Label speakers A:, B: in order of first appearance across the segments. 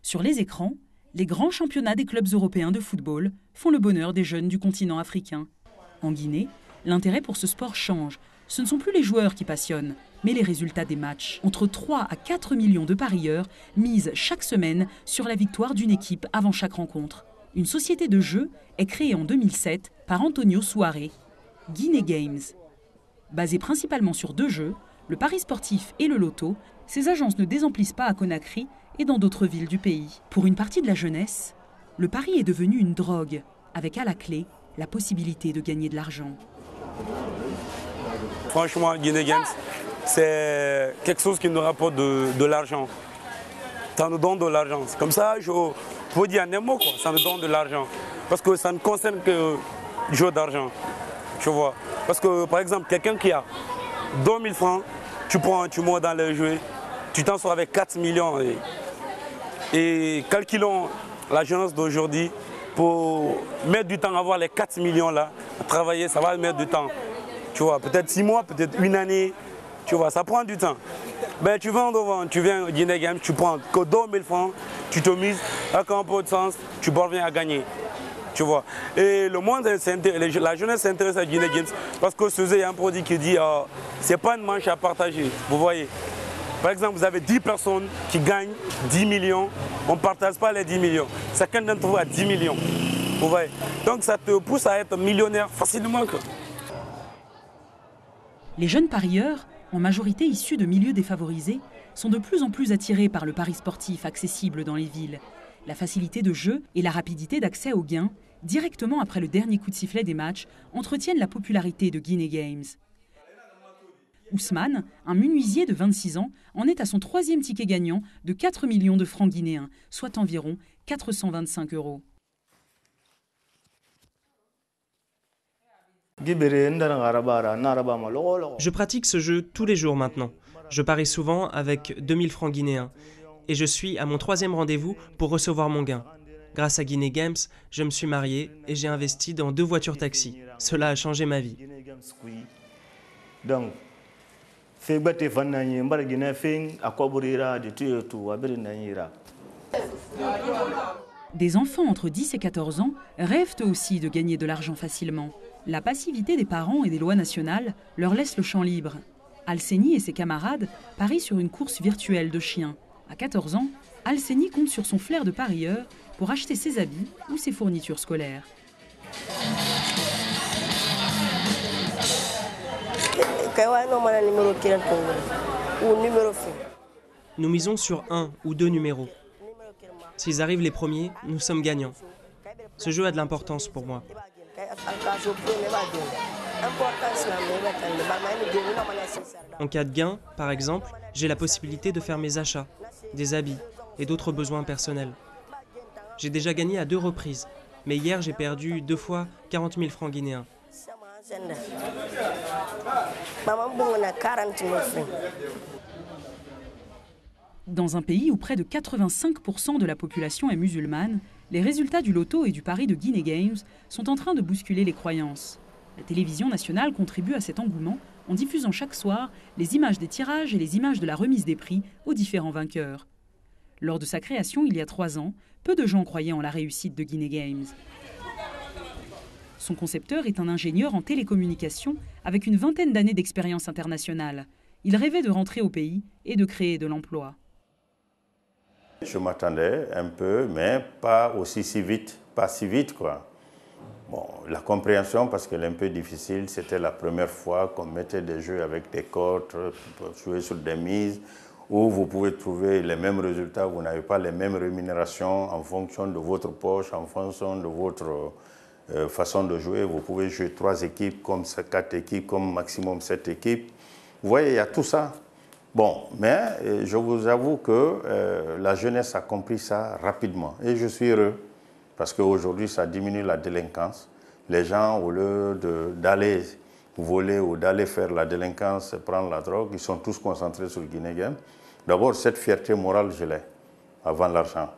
A: Sur les écrans, les grands championnats des clubs européens de football font le bonheur des jeunes du continent africain. En Guinée, l'intérêt pour ce sport change. Ce ne sont plus les joueurs qui passionnent, mais les résultats des matchs. Entre 3 à 4 millions de parieurs misent chaque semaine sur la victoire d'une équipe avant chaque rencontre. Une société de jeux est créée en 2007 par Antonio Souaré, Guinea Games. Basée principalement sur 2 jeux, le pari sportif et le loto, ces agences ne désemplissent pas à Conakry et dans d'autres villes du pays. Pour une partie de la jeunesse, le pari est devenu une drogue, avec à la clé la possibilité de gagner de l'argent.
B: Franchement, Guinea Games, c'est quelque chose qui nous rapporte de l'argent. Ça nous donne de l'argent. C'est comme ça, je peux dire en un mot, quoi. Ça nous donne de l'argent. Parce que ça ne concerne que le jeu d'argent. Tu vois. Parce que, par exemple, quelqu'un qui a 2000 francs, tu montes dans le jeu, tu t'en sors avec 4 millions. Et calculons la jeunesse d'aujourd'hui, pour mettre du temps à avoir les 4 millions là, à travailler, ça va mettre du temps. Tu vois, peut-être 6 mois, peut-être une année, tu vois, ça prend du temps. Ben, tu viens au Guinea Games, tu prends que 2000 francs, tu te mises, avec un peu de sens, tu parviens à gagner. Tu vois. Et le monde, la jeunesse s'intéresse à Guinea Games parce que il y a un produit qui dit c'est pas une manche à partager. Vous voyez. Par exemple, vous avez 10 personnes qui gagnent 10 millions, on ne partage pas les 10 millions. Chacun d'entre vous a 10 millions. Vous voyez. Donc ça te pousse à être millionnaire facilement.
A: Les jeunes parieurs, en majorité issus de milieux défavorisés, sont de plus en plus attirés par le pari sportif accessible dans les villes. La facilité de jeu et la rapidité d'accès aux gains, directement après le dernier coup de sifflet des matchs, entretiennent la popularité de Guinea Games. Ousmane, un menuisier de 26 ans, en est à son 3e ticket gagnant de 4 millions de francs guinéens, soit environ 425 €.
C: Je pratique ce jeu tous les jours maintenant. Je parie souvent avec 2000 francs guinéens. Et je suis à mon 3e rendez-vous pour recevoir mon gain. Grâce à Guinea Games, je me suis marié et j'ai investi dans 2 voitures taxi. Cela a changé ma vie.
A: Des enfants entre 10 et 14 ans rêvent eux aussi de gagner de l'argent facilement. La passivité des parents et des lois nationales leur laisse le champ libre. Alseni et ses camarades parient sur une course virtuelle de chiens. À 14 ans, Alseni compte sur son flair de parieur pour acheter ses habits ou ses fournitures scolaires.
C: Nous misons sur 1 ou 2 numéros. S'ils arrivent les premiers, nous sommes gagnants. Ce jeu a de l'importance pour moi. En cas de gain, par exemple, j'ai la possibilité de faire mes achats, des habits et d'autres besoins personnels. J'ai déjà gagné à 2 reprises, mais hier j'ai perdu 2 fois 40 000 francs guinéens.
A: Dans un pays où près de 85% de la population est musulmane, les résultats du loto et du pari de Guinea Games sont en train de bousculer les croyances. La télévision nationale contribue à cet engouement en diffusant chaque soir les images des tirages et les images de la remise des prix aux différents vainqueurs. Lors de sa création il y a 3 ans, peu de gens croyaient en la réussite de Guinea Games. Son concepteur est un ingénieur en télécommunications avec une 20aine d'années d'expérience internationale. Il rêvait de rentrer au pays et de créer de l'emploi.
D: Je m'attendais un peu, mais pas aussi si vite, pas si vite quoi. Bon, la compréhension, parce qu'elle est un peu difficile, c'était la première fois qu'on mettait des jeux avec des cotes, jouer sur des mises, où vous pouvez trouver les mêmes résultats, vous n'avez pas les mêmes rémunérations en fonction de votre poche, en fonction de votre façon de jouer. Vous pouvez jouer 3 équipes, comme 4 équipes, comme maximum 7 équipes. Vous voyez, il y a tout ça. Bon, mais je vous avoue que la jeunesse a compris ça rapidement. Et je suis heureux, parce qu'aujourd'hui, ça diminue la délinquance. Les gens, au lieu d'aller voler ou d'aller faire la délinquance, prendre la drogue, ils sont tous concentrés sur le Guinea Games. D'abord, cette fierté morale, je l'ai, avant l'argent.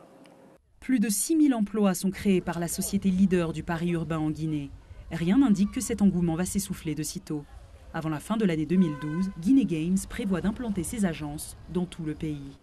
A: Plus de 6 000 emplois sont créés par la société leader du pari urbain en Guinée. Rien n'indique que cet engouement va s'essouffler de sitôt. Avant la fin de l'année 2012, Guinea Games prévoit d'implanter ses agences dans tout le pays.